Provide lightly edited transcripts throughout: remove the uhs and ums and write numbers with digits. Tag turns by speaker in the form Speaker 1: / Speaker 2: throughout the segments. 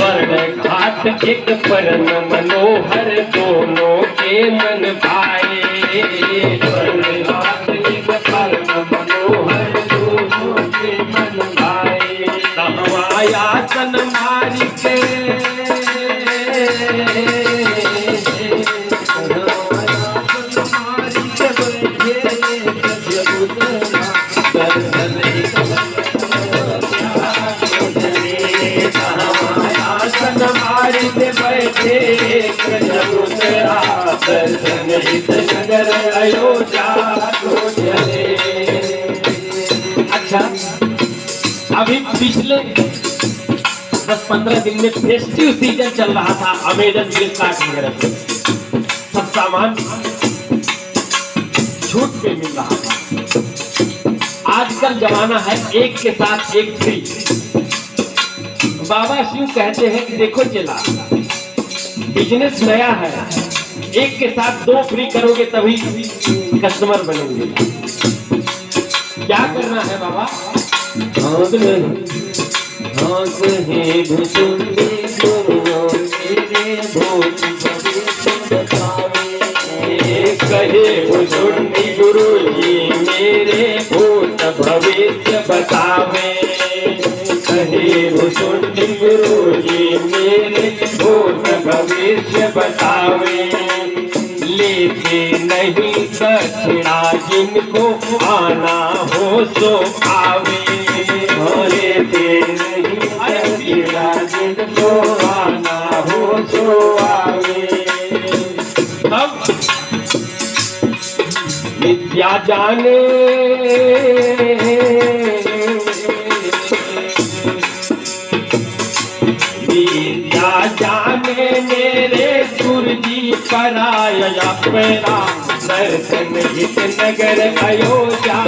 Speaker 1: स्वर्ण घाट एक परम मनोहर दोनों के मन भाए। स्वर्ण घाट एक परम मनोहर दोनों के मन भाए। आसन मारी के बैठे दर्शन हित नगर अयोध्या को चले। अच्छा, अभी पिछले 10-15 दिन में फेस्टिव सीजन चल रहा था अमेजन फ्लिपकार्ट वगैरह पे, सब सामान छूट पे मिल रहा था। आजकल जमाना है एक के साथ एक फ्री। बाबा शिव कहते हैं कि देखो चला, बिजनेस नया है, एक के साथ 2 फ्री करोगे तभी कस्टमर बनेंगे। क्या करना है बाबा? कहे भुसुंडी गुरु जी मेरे भूत भविष्य बतावे। कहे भुसुंडी गुरु जी मेरे भूत भविष्य बतावे। लेते नहीं दक्षिणा जिनको आना हो सो आवे। लेते नहीं दक्षिणा जिनको आना हो सो आवे। तब विद्या जाने विद्या जाने मेरे गुरुजी पराया पैरा। दर्शन हित नगर अयोध्या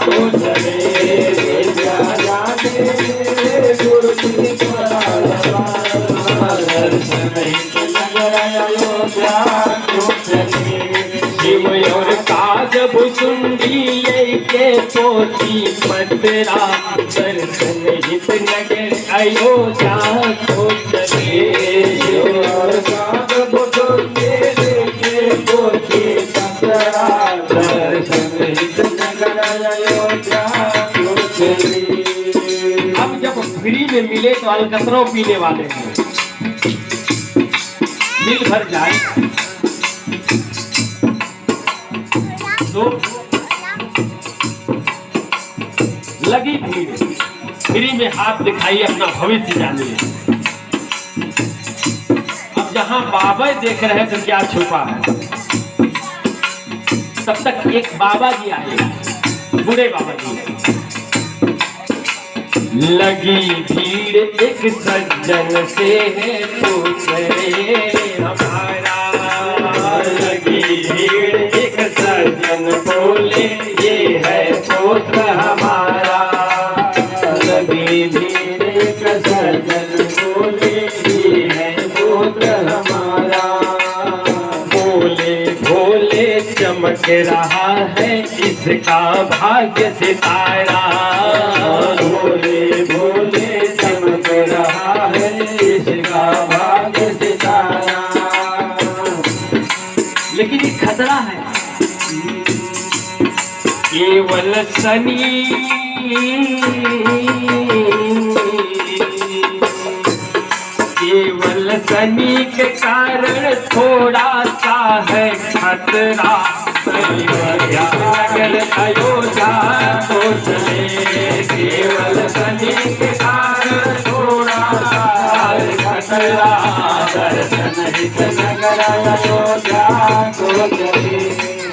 Speaker 1: को चले। विद्या जाने मेरे गुरुजी पराया दर्शन हित नगर अयोध्या को चले। शिव और काज भुसुंडी लेके पोथी पतरा। दर्शन हित नगर अयोध्या को चले। शिव और काज भुसुंडी लेके पोथी पतरा। दर्शन हित नगर अयोध्या को चले। अब जब फ्री में मिले तो अलकतरों पीने वाले हैं, दिल भर जाए तो लगी भीड़। फ्री में हाथ दिखाई अपना भविष्य जानिए। अब जहां बाबा देख रहे हैं तो क्या छुपा है। तब तक एक बाबा जी आए, बूढ़े बाबा जी। लगी भीड़ एक सज्जन से है पूछे हमारा। लगी भीड़ एक सज्जन बोले ये है पुत्र हमारा। लगी भीड़ एक सज्जन बोले ये है पुत्र हमारा। बोले भोले चमक रहा है इसका भाग्य सितारा। भोले भोले चमक रहा है इसका भाग्य सितारा। लेकिन एक खतरा है, केवल शनि केवल शनि के कारण थोड़ा सा है खतरा। नगर अयोध्या को चले। केवल शनि के कारण थोड़ा सा है खतरा। दर्शन हित नगर अयोध्या को चले।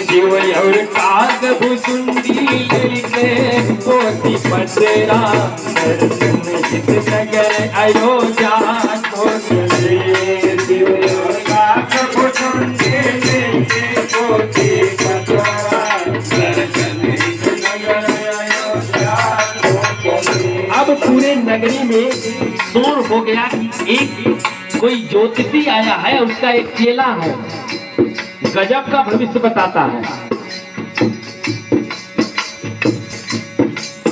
Speaker 1: शिव और काग भुसुंडी लेके पोथी पतरा। दर्शन हित नगर अयोध्या को चले। शिव और काग भुसुंडी लेके पोथी पतरा। दर्शन हित नगर अयोध्या को चले। अब पूरे नगरी में शोर हो गया कि एक कोई ज्योतिषी आया है, उसका एक चेला है, गजब का भविष्य बताता है।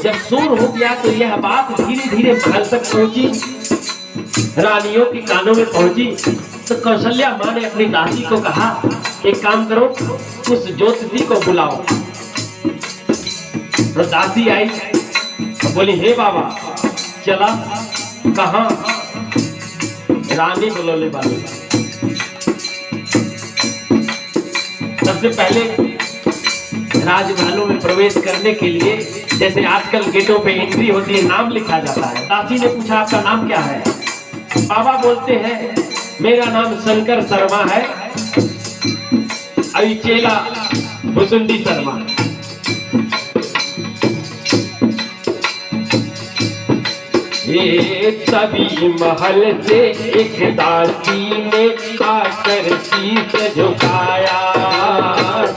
Speaker 1: जब शोर हो गया तो यह बात धीरे धीरे महल तक पहुंची।
Speaker 2: रानियों के कानों में पहुंची तो कौशल्या माँ ने अपनी दासी को कहा, एक काम करो, उस ज्योतिषी को बुलाओ। तो दासी आई तो बोली, हे बाबा चला। कहाँ? रानी बुलौले वाली। सबसे पहले राजमहलों में प्रवेश करने के लिए जैसे आजकल गेटों पे एंट्री होती है, नाम लिखा जाता है। दासी ने पूछा, आपका नाम क्या है? बाबा बोलते हैं, मेरा नाम शंकर शर्मा है, अभी चेला भुसुंडी शर्मा। ये तभी महल से एक दासी ने आकर शीश झुकाया,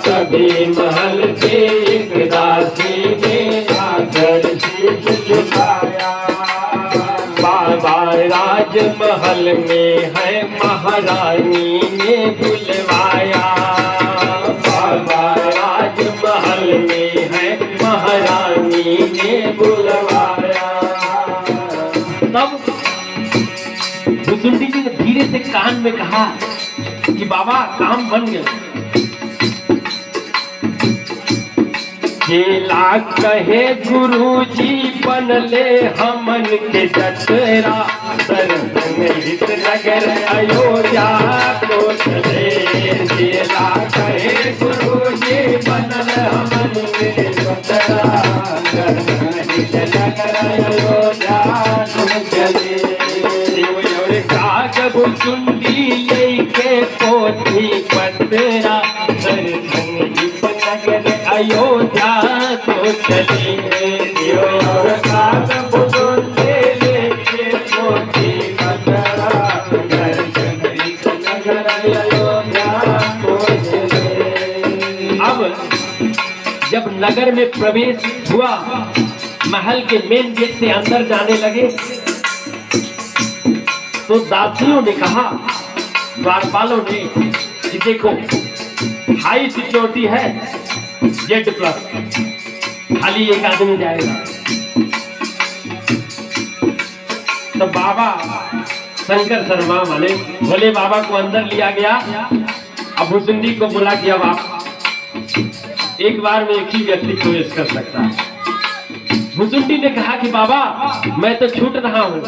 Speaker 2: तभी महल से एक दासी ने आकर शीश झुकाया। बाबा राजमहल में है महारानी ने बुलवाया, बाबा राजमहल में है महारानी ने बुलवाया। तब भुसुंडी जी ने धीरे से कान में कहा कि बाबा काम बन गया। चेला कहे गुरुजी बनले हमन के जतरा, हित नगर अयोध्या को चले। चेला कहे गुरुजी बनले हमन के जतरा, हित नगर अयोध्या को चले। काग भुसुंडी लेके पोथी पतरा, हित नगर अयोध्या को चले। काग भुसुंडी लेके पोथी पतरा, हित नगर अयोध्या को चले। अब जब नगर में प्रवेश हुआ, महल के मेन गेट से अंदर जाने लगे तो दासियों ने कहा, द्वारपालों ने, कि देखो हाई सिक्योरिटी है, Z+, खाली एक आदमी जाएगा। तो बाबा शंकर शर्मा वाले भोले बाबा को अंदर लिया गया। अब भुसुंडी को बुला कि अब आप एक बार में एक ही व्यक्ति प्रवेश कर सकता है। भुसुंडी ने कहा कि बाबा मैं तो छूट रहा हूँ।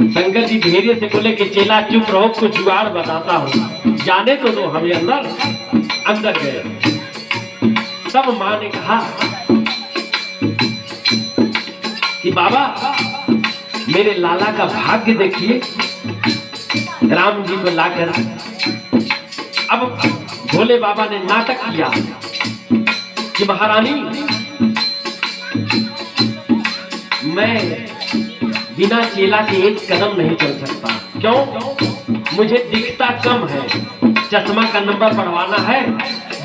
Speaker 2: शंकर जी धैर्य से बोले कि चेला चुप रहो, कुछ जुगाड़ बताता हूँ, जाने तो दो हमें अंदर। अंदर गए। तब माँ ने कहा कि बाबा मेरे लाला का भाग्य देखिए, राम जी को लाकर। अब भोले बाबा ने नाटक किया कि महारानी मैं बिना चेला के एक कदम नहीं चल सकता। क्यों? मुझे दिखता कम है, चश्मा का नंबर बढ़वाना है,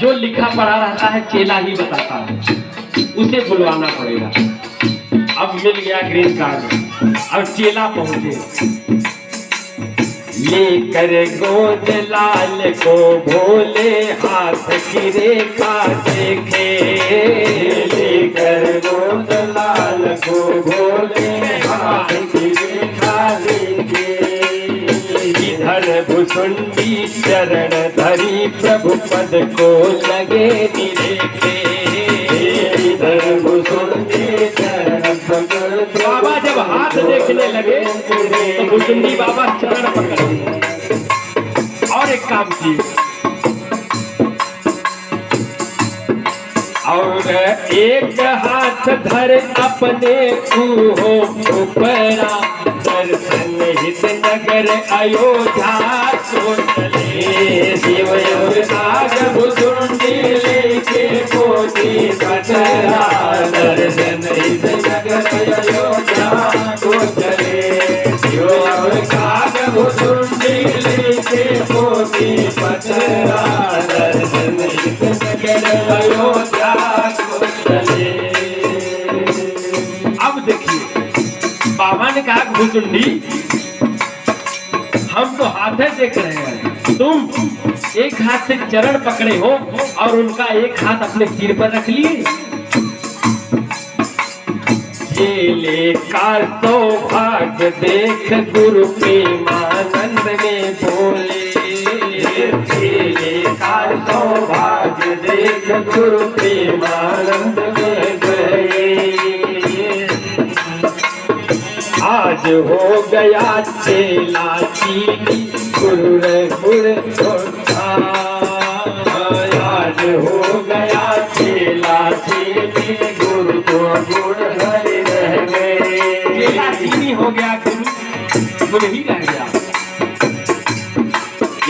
Speaker 2: जो लिखा पढ़ा रहता है चेला ही बताता है, उसे बुलवाना पड़ेगा। अब मिल गया ग्रीन कार्ड। अब चेला पहुंचे, लेकर गोद लाल को भोले हाथ की रेखा देखे, लेकर गोद लाल को भोले हाथ की रेखा देखे। इधर भुसुंडी चरण धरी प्रभु पद को लगे निरेखे, इधर भुसुंडी चरण बाबा जब हाथ देखने लगे तो भुसुंडी बाबा चरण पकड़े। और एक काम किए, और एक हाथ धर अपने कुहो ऊपरा, दर्शन हित नगर अयोध्या को चले। शिव नाग भुसुंडी लेके पोथी पतरा, दर्शन हित नगर अयोध्या को चले। शिव नाग भुसुंडी लेके पोथी पतरा, दर्शन हित नगर अयोध्या को चले। अब देखिए बाबा ने कहा भुसुंडी हम तो हाथे देख रहे हैं, तुम एक हाथ से चरण पकड़े हो और उनका एक हाथ अपने सिर पर रख लिए। चेले का सौभाग्य देख गुरु प्रेमानंद में बोले।
Speaker 1: चेले का सौभाग्य देख गुरु प्रेमानंद में गए।
Speaker 2: आज हो गया चेला चीनी गुरु रे गुड़ होता।
Speaker 1: आज हो गया चेला चीनी गुरु को गुड़ हरि रह गए।
Speaker 2: चेला चीनी हो गया गुरु गुड़ ही रह गया।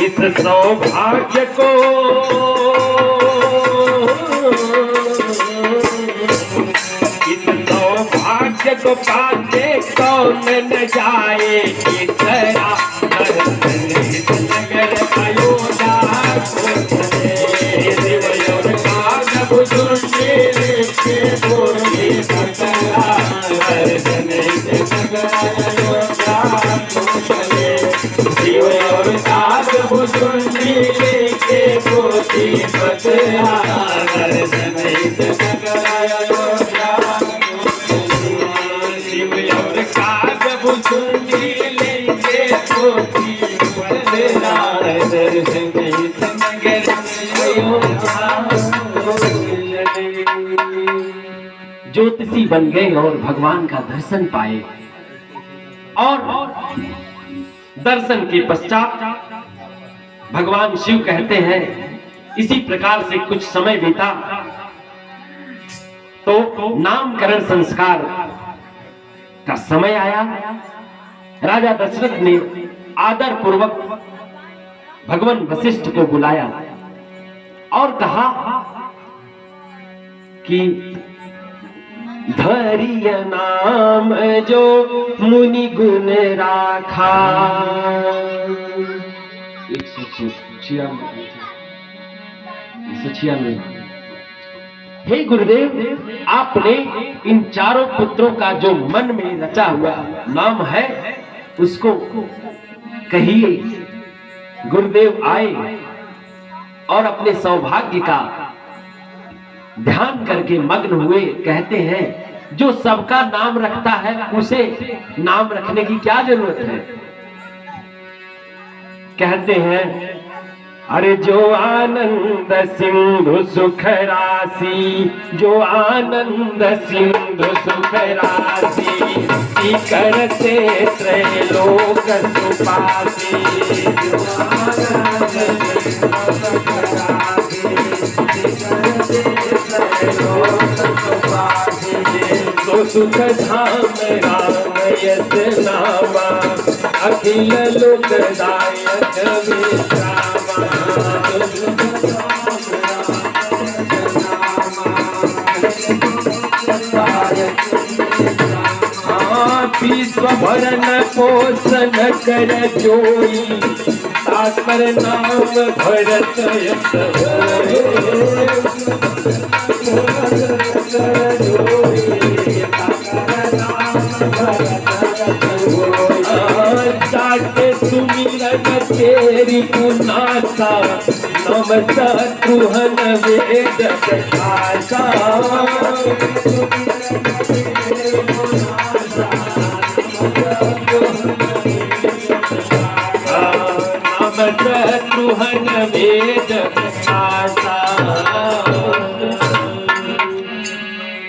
Speaker 2: इस सौभाग्य को इस सौभाग्य को पाते कौन न जाए। इतना नगर अयोध्या को चले।
Speaker 1: देवयों का बुजुर्गे के बोले सकला दर्शन नगर अयोध्या को चले। देवयों का बुजुर्गे के बोले सकला दर्शन नगर अयोध्या को चले। देवयों का बुजुर्गे के बोले सकला दर्शन नगर
Speaker 2: ज्योतिषी बन गए और भगवान का दर्शन पाए। और दर्शन के पश्चात भगवान शिव कहते हैं इसी प्रकार से कुछ समय बीता तो नामकरण संस्कार का समय आया। राजा दशरथ ने आदर पूर्वक भगवान वशिष्ठ को बुलाया और कहा कि धरिय नाम जो मुनि गुण राखा। 196 हे गुरुदेव, आपने इन चारों पुत्रों का जो मन में रचा हुआ नाम है उसको कहिए। गुरुदेव आए और अपने सौभाग्य का ध्यान करके मग्न हुए। कहते हैं जो सबका नाम रखता है उसे नाम रखने की क्या जरूरत है। कहते हैं अरे जो आनंद सिंधु सुख राशि, जो आनंद सिंधु सुख राशि, शिखर से त्रैलोक सुपासी। जो आनंद सिंधु सुख राशि, शिखर से त्रैलोक सुपासी। तो सुख धाम राम यस नामा, अखिल लोकदायक विश्रामा। विश्व भरण पोषण कर जोई, ताकर नाम भरत यश जाके सुमिरन तेरी पुनासा, नम शत्रुहन वेद भाषा।